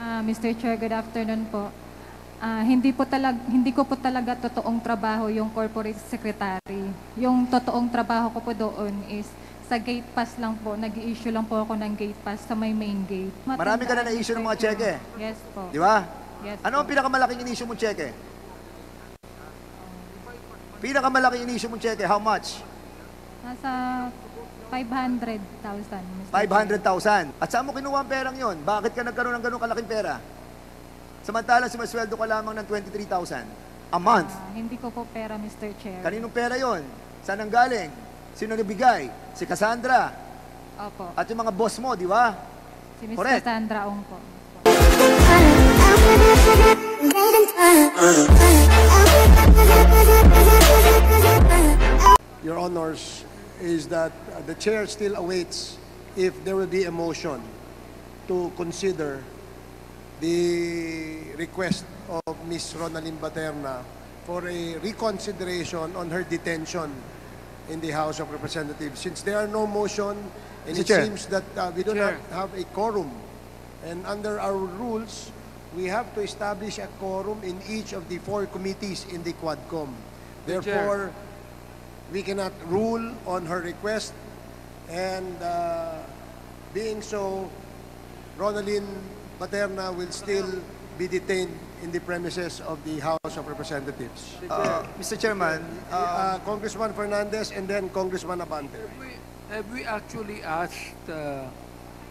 Mr. Chair, good afternoon po. Hindi ko po talaga totoong trabaho yung corporate secretary. Yung totoong trabaho ko po doon is sa gate pass lang po. Nag-i-issue lang po ako ng gate pass sa may main gate. Marami ka na na-issue ng mga cheque. Yes po. Di ba? Yes Ano ang po. pinakamalaking in-issue mong cheque? Pinakamalaking in-issue mong cheque, how much? Nasa 500,000. Mr. 500,000. At saan mo kinuha ang perang yon? Bakit ka nagkaroon ng ganun kalaking pera? Samantalang sumasweldo ka lamang ng 23,000 a month. Hindi ko po pera, Mr. Chair. Kaninong pera yon? Saan ang galing? Sino nabigay? Si Cassandra. Opo. At yung mga boss mo, di ba? Si Ms. Correct. Cassandra Ong po. Your Honors, is that the Chair still awaits if there will be a motion to consider the request of Ms. Ronaldin Baterna for a reconsideration on her detention in the House of Representatives. Since there are no motion, and Mr. it Chair. seems that we do not have a quorum, and under our rules, we have to establish a quorum in each of the 4 committees in the Quadcom. Therefore, we cannot rule on her request, and being so, Ronaldin Baterna will still be detained in the premises of the House of Representatives. Mr. Chairman, Congressman Fernandez and then Congressman Abante. Have we actually asked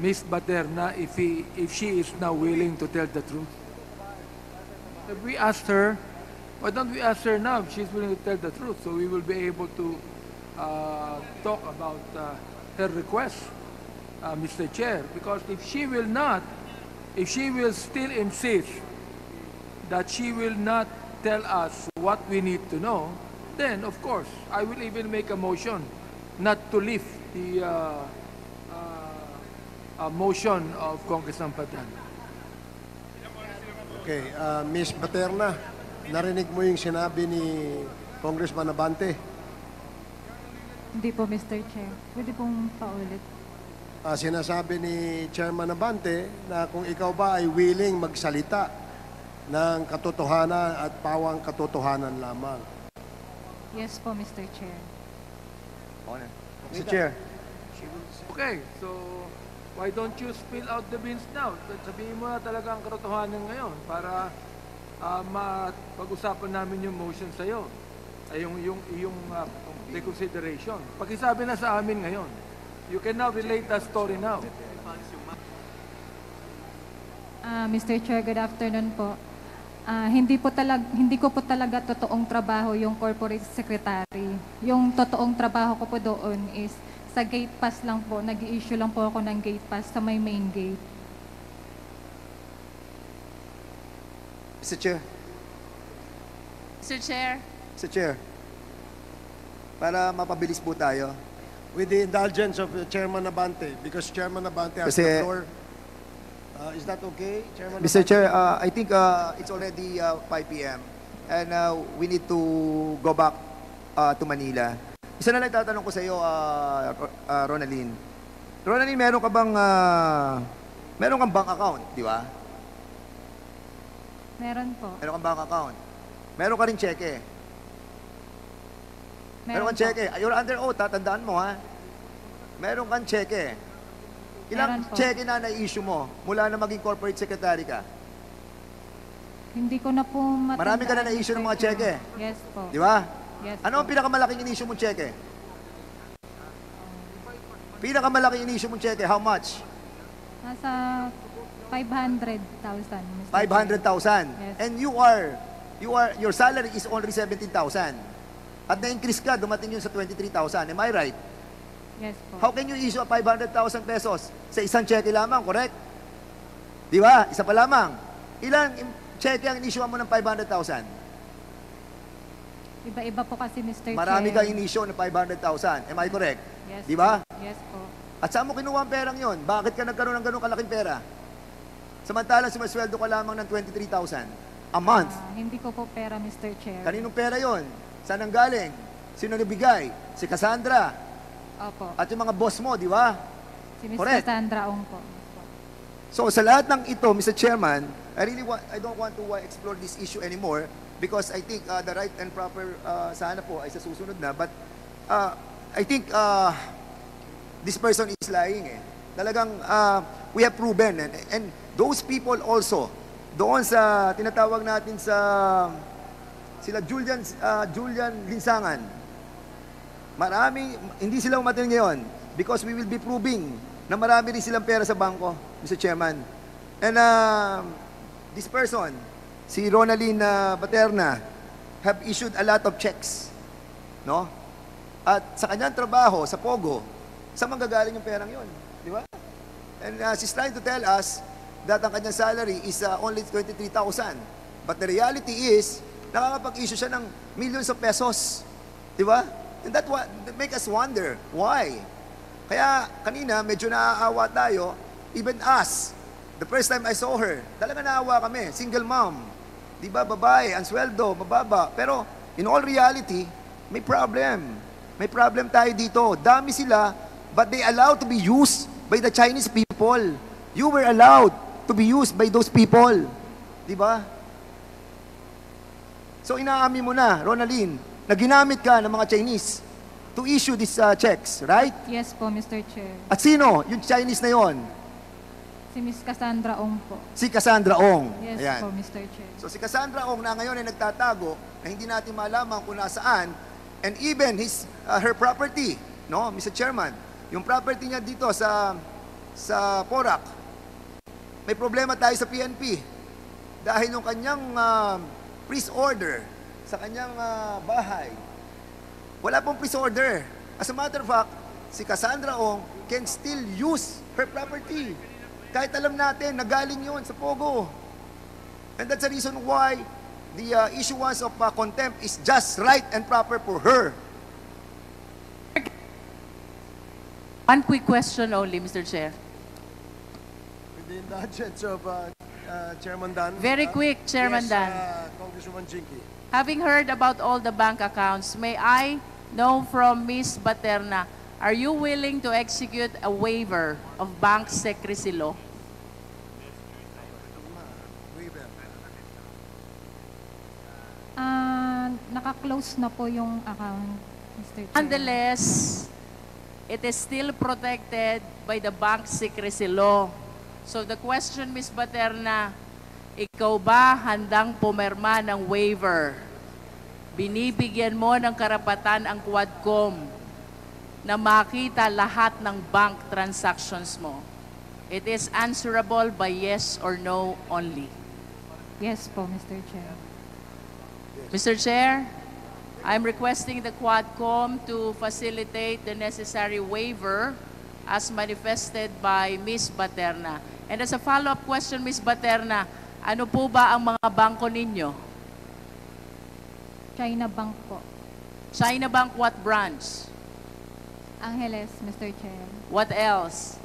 Ms. Baterna if she is now willing to tell the truth? Have we asked her? Why don't we ask her now if she's willing to tell the truth, so we will be able to talk about her request, Mr. Chair? Because if she will still insist that she will not tell us what we need to know, then of course I will even make a motion not to lift the motion of Congressman Baterna. Okay, Ms. Baterna, narinig mo yung sinabi ni Congressman Abante? Hindi po, Mr. Chair. Pwede pong paulit. Sinasabi ni Chairman Abante na kung ikaw ba ay willing magsalita ng katotohanan at pawang katotohanan lamang. Yes po, Mr. Chair. Mr. Chair. Okay, so why don't you spill out the beans now? Sabihin mo na talaga ang katotohanan ngayon para pag-usapan namin yung motion sa'yo. Ay yung reconsideration. Pakisabi na sa amin ngayon. You can now relate that story now. Mr. Chair, good afternoon po. Hindi ko po talaga totoong trabaho yung corporate secretary. Yung totoong trabaho ko po doon is sa gate pass lang po. Nag-i-issue lang po ako ng gate pass sa may main gate. Mr. Chair. Mr. Chair. Mr. Chair. Para mapabilis po tayo. With the indulgence of Chairman Abante, because Chairman Abante has Kasi- the floor. Is that okay, Chairman Mr. Abante? Chair, I think it's already 5 p.m. and we need to go back to Manila. Isa na lang tatanong ko sa iyo, Ronaldin. Ronaldin, meron kang bank account, di ba? Meron po. Meron kang bank account. Meron ka rin cheque. Meron kang po. cheque. You're under oath, tatandaan mo ha. Meron kang cheque. Ilang Meron po. cheque na na-issue mo mula na maging corporate secretary ka? Hindi ko na po matandaan. Marami ka na na-issue ng mga cheque. Yes po. Di ba? Yes Ano ang po. pinakamalaking in-issue mong cheque? Pinakamalaking in-issue mong cheque, how much? Nasa 500,000. Mr. Chair. 500,000. Yes. And your salary is only 17,000. At na-increase ka, dumating yun sa 23,000. Am I right? Yes po. How can you issue a 500,000 pesos sa isang cheque lamang, correct? Di ba? Isa pa lamang. Ilang cheque ang in-issue mo ng 500,000? Iba-iba po kasi, Mr. Marami Chair. kang in-issue ng 500,000. Am I correct? Yes Di ba? po. Yes po. At saan mo kinuha ang perang yon? Bakit ka nagkaroon ng ganun kalaking pera? Samantalang sumasweldo ka lamang ng 23,000 a month. Hindi ko po pera, Mr. Chair. Kaninong pera yon? Saan ang galing? Sino nabigay? Si Cassandra. Opo. At yung mga boss mo, di ba? Si Ms. Correct. Cassandra Ong po. So sa lahat ng ito, Mr. Chairman, I don't want to explore this issue anymore because I think the right and proper sana po ay sa susunod na. But I think this person is lying eh. Talagang we have proven and those people also doon sa tinatawag natin sa sila Julian Linsangan. Marami hindi sila umatin ngayon because we will be proving na marami rin silang pera sa bangko, Mr. Chairman. And this person, si Ronaline Baterna, have issued a lot of checks. No? At sa kanyang trabaho, sa Pogo, sa manggagaling yung perang yon, di ba? And she's trying to tell us that ang kanyang salary is only 23,000. But the reality is, nakakapag-issue siya ng millions of pesos. Di ba? And that make us wonder, why? Kaya kanina, medyo naaawa tayo, even us. The first time I saw her, talaga naawa kami, single mom. Di ba, babae, ang sweldo, mababa. Pero in all reality, may problem. May problem tayo dito. Dami sila, but they allowed to be used by the Chinese people. You were allowed to be used by those people. Di ba? So inaamin mo na, Ronaline, na ginamit ka ng mga Chinese to issue these checks, right? Yes po, Mr. Chair. At sino yung Chinese na yon? Si Miss Cassandra Ong po. Si Cassandra Ong. Yes Ayan. po, Mr. Chair. So si Cassandra Ong na ngayon ay nagtatago na hindi natin malaman kung nasaan and even her property, no, Mr. Chairman, yung property niya dito sa Porac, may problema tayo sa PNP dahil yung kanyang freeze order sa kanyang bahay, wala pong freeze order. As a matter of fact, si Cassandra Ong can still use her property. Kahit alam natin, nagaling yun sa Pogo. And that's the reason why the issuance of contempt is just right and proper for her. One quick question only, Mr. Chair. With the indulgence of Chairman Dan. Very quick, Chairman yes, Dan. Congresswoman Jinky. Having heard about all the bank accounts, may I know from Ms. Baterna, are you willing to execute a waiver of bank secrecy law? Naka-close na po yung account, Mr. Chair. Nonetheless, it is still protected by the bank secrecy law. So the question, Ms. Baterna, ikaw ba handang pumirma ng waiver? Binibigyan mo ng karapatan ang Quadcom na makita lahat ng bank transactions mo. It is answerable by yes or no only. Yes po, Mr. Chair. Mr. Chair, I'm requesting the Quadcom to facilitate the necessary waiver as manifested by Ms. Baterna. And as a follow-up question, Ms. Baterna, ano po ba ang mga bangko ninyo? China Bank po. China Bank, what branch? Angeles, Mr. Chair. What else?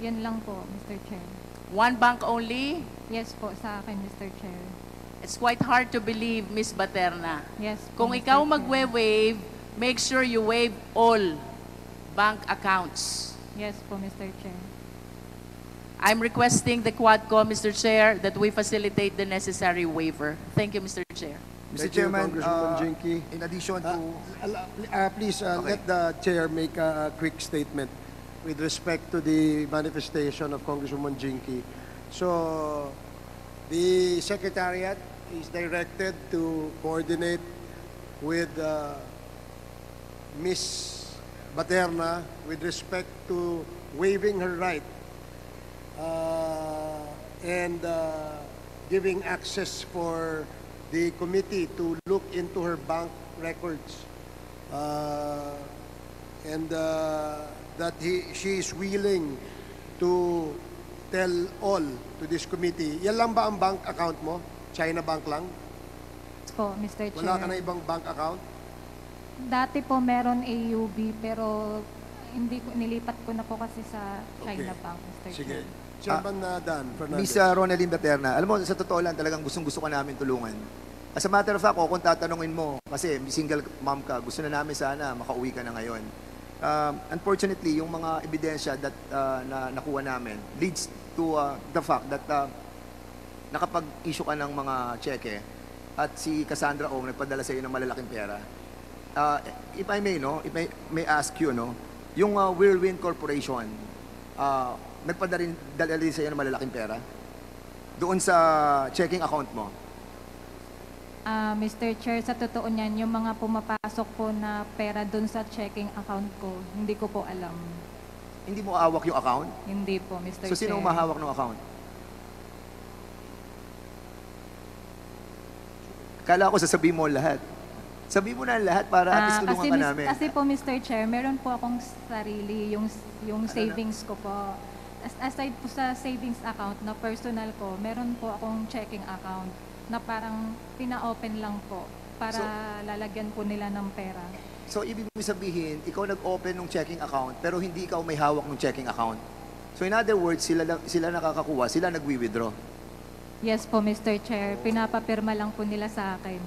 Yun lang po, Mr. Chair. One bank only? Yes po sa akin, Mr. Chair. It's quite hard to believe, Ms. Baterna. Yes po, Kung Mr. ikaw Chair. magwe-waive, make sure you waive all bank accounts. Yes po, Mr. Chair. I'm requesting the Quadcom, Mr. Chair, that we facilitate the necessary waiver. Thank you, Mr. Chair. Mr. Thank you, Chairman, Congresswoman Jinky. in addition to... Please Okay. let the chair make a quick statement with respect to the manifestation of Congresswoman Jinky. So, the Secretariat is directed to coordinate with Ms. Baterna with respect to waiving her right and giving access for the committee to look into her bank records. And that she is willing to tell all to this committee. Yan lang ba ang bank account mo? China Bank lang? Yes po, Mr. Chair. Wala ka na ibang bank account? Dati po meron AUB pero nilipat ko na po kasi sa China Okay. Bank, Mr. Sige. Chair. Chairman Dan Fernandez. Miss Ronaline Baterna, alam mo, sa totoo lang, talagang gustong-gusto ka namin tulungan. As a matter of fact, kung tatanungin mo, kasi single mom ka, gusto na namin sana makauwi ka na ngayon. Unfortunately, yung mga ebidensya that na nakuha namin leads to the fact that nakapag-issue ka ng mga cheque at si Cassandra Ong nagpadala sa iyo ng malalaking pera. If I may, no, if I may ask you, no, yung Whirlwind Corporation, nagpadala rin sa iyo ng malalaking pera doon sa checking account mo. Mr. Chair, sa totoo niyan, yung mga pumapasok po na pera doon sa checking account ko, hindi ko po alam. Hindi mo hawak yung account? Hindi po, Mr. So, Chair. sino ang mahawak ng account? Kala ko sasabihin mo lahat. Sabihin mo na lahat para at least tulungan ka namin. Kasi po, Mr. Chair, meron po akong sarili, yung savings ko po. Aside po sa savings account na personal ko, meron po akong checking account na parang pina-open lang po para lalagyan po nila ng pera. So, ibig mo sabihin, ikaw nag-open ng checking account, pero hindi ikaw may hawak ng checking account. So, in other words, sila nakakakuha, sila nagwi-withdraw. Yes po, Mr. Chair. Pinapapirma lang po nila sa akin.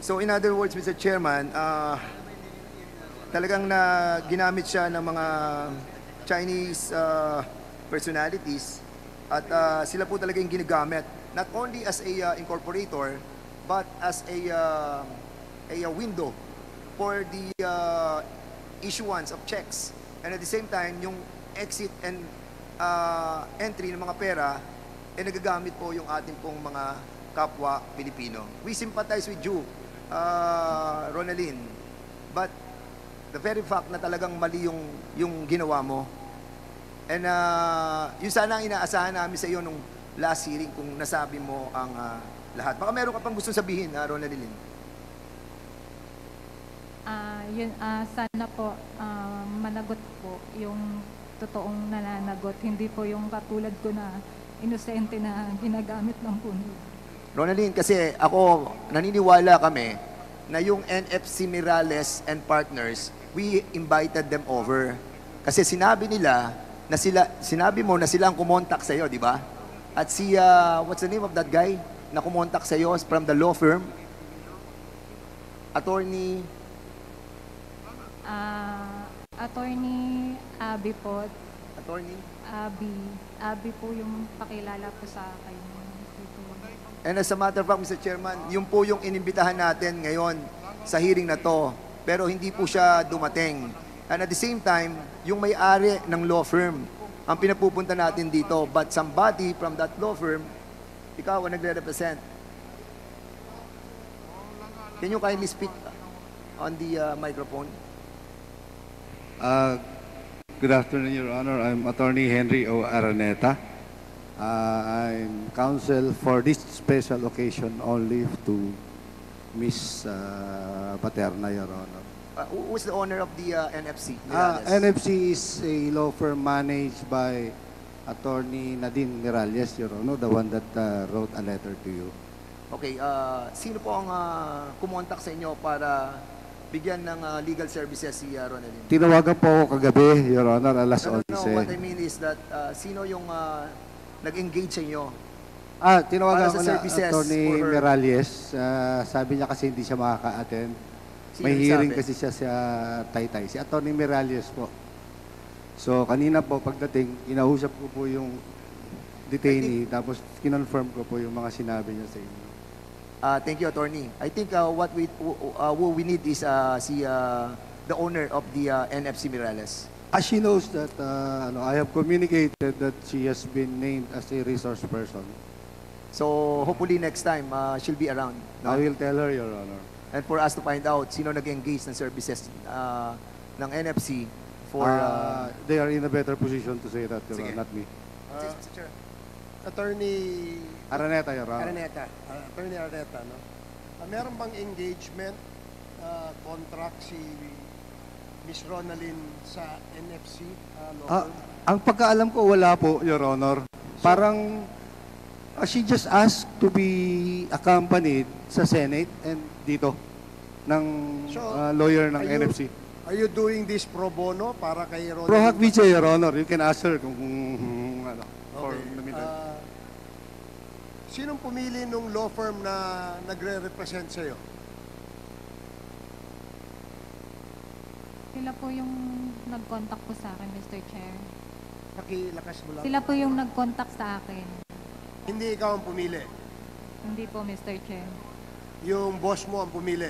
So, in other words, Mr. Chairman, talagang ginamit siya ng mga Chinese personalities at sila po talaga yung ginagamit. Not only as a incorporator, but as a window for the issuance of checks. And at the same time, yung exit and entry ng mga pera, nagagamit po yung ating pong mga kapwa Pilipino. We sympathize with you, Ronaldin. But the very fact na talagang mali yung ginawa mo, and yun sana ang inaasahan namin sa iyo nung last hearing kung nasabi mo ang lahat. Baka meron ka pang gustong sabihin, Ronaldin. Sana po managot po yung totoong nananagot. Hindi po yung katulad ko na inosente na ginagamit lang po nila. Ronaldin, kasi ako, naniniwala kami na yung NFC Mirales and Partners, we invited them over. Kasi sinabi mo na sila ang kumontak sa'yo, di ba? At si, what's the name of that guy na kumontak sa'yo from the law firm? Attorney Abby po. Attorney? Abby po yung pakilala po sa akin. And as a matter of fact, Mr. Chairman, yun po yung inimbitahan natin ngayon sa hearing na to. Pero hindi po siya dumating. And at the same time, yung may-ari ng law firm ang pinapupunta natin dito. But somebody from that law firm, ikaw ang nagre-represent. Can you kindly speak on the microphone? Good afternoon, Your Honor. I'm Attorney Henry O. Araneta. I'm counsel for this special occasion only to Miss Paterna, Your Honor. Who's the owner of the NFC? NFC is a law firm managed by Attorney Nadine Miralles, Your Honor, the one that wrote a letter to you. Okay, sino po ang kumontak sa inyo para bigyan ng legal services si Ronaldin? Tinawagan po ako kagabi, Your Honor, alas 11. No, what I mean is that sino yung nag-engage sa inyo? Tinawagan Para sa ko na services Attorney for her. Miralles. Sabi niya kasi hindi siya makaka-attend. Sino May yung hearing sabi? kasi siya sa Taytay. Si Attorney Miralles po. So, kanina po pagdating, inausap ko po yung detainee, tapos kinonfirm ko po yung mga sinabi niya sa inyo. Thank you, Attorney. I think what we need is the owner of the NFC Mirales. She knows that I have communicated that she has been named as a resource person. So, hopefully next time, she'll be around. No? I will tell her, Your Honor. And for us to find out sino nag-engage ng services ng NFC for... They are in a better position to say that, Your Sige. Honor, not me. Mr. Chair. Attorney Araneta, Your Honor. Attorney Araneta, no? Meron bang engagement contract si Miss Ronaldin sa NFC law firm? Ang pagkaalam ko, wala po, Your Honor. Parang, she just asked to be accompanied sa Senate and dito ng lawyer ng NFC. Are you doing this pro bono para kay Ronaldin? Pro hac vice, Your Honor. You can ask her kung ano. For Okay. the meantime. Sinong pumili nung law firm na nagre-represent sa'yo? Sila po yung nag-contact po sa akin, Mr. Chair. Pakilakas mo lang. Sila po yung nag-contact sa akin. Hindi ikaw ang pumili. Hindi po, Mr. Chair. Yung boss mo ang pumili.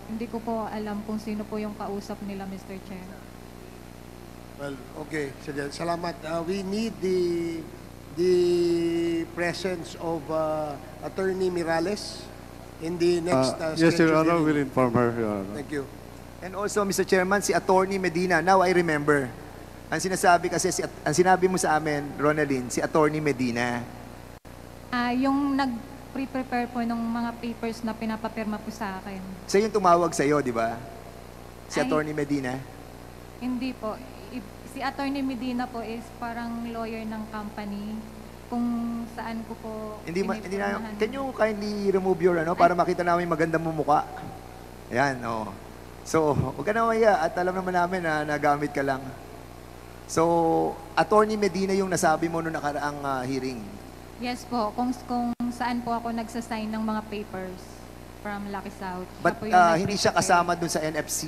Hindi ko po alam kung sino po yung kausap nila, Mr. Chair. Well, okay. Sige, salamat. We need the presence of Attorney Mirales in the next Yes, Your scheduled Honor, hearing. will inform her, Your Honor. Thank you. And also, Mr. Chairman, si Attorney Medina, now I remember. Ang sinasabi kasi, ang sinabi mo sa amin, Ronaldin, si Attorney Medina. Yung nag-prepare po ng mga papers na pinapapirma po sa akin. Siya yung tumawag sa'yo, di ba? Si Ay. Attorney Medina. Hindi po. Si Attorney Medina po is parang lawyer ng company kung saan ko po Hindi na, pinipirmahan. can you kindly remove your para makita namin magandang mumukha? Ayan, oh. So, huwag ka na maya at alam naman namin na nagamit ka lang. So, Attorney Medina yung nasabi mo noong nakaraang hearing. Yes po, kung saan po ako nagsasign ng mga papers from Lucky South. Siya But po yung hindi siya nag-prepare. kasama dun sa NFC.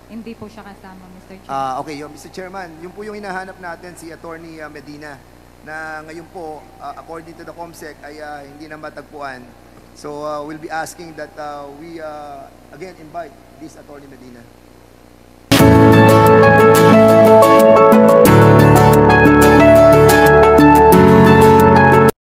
Hindi po siya kasama, Mr. Chair. Okay, Mr. Chairman, yun po yung hinahanap natin si Attorney Medina na ngayon po, according to the COMSEC, ay hindi na matagpuan. So, we'll be asking that we again invite this Attorney Medina.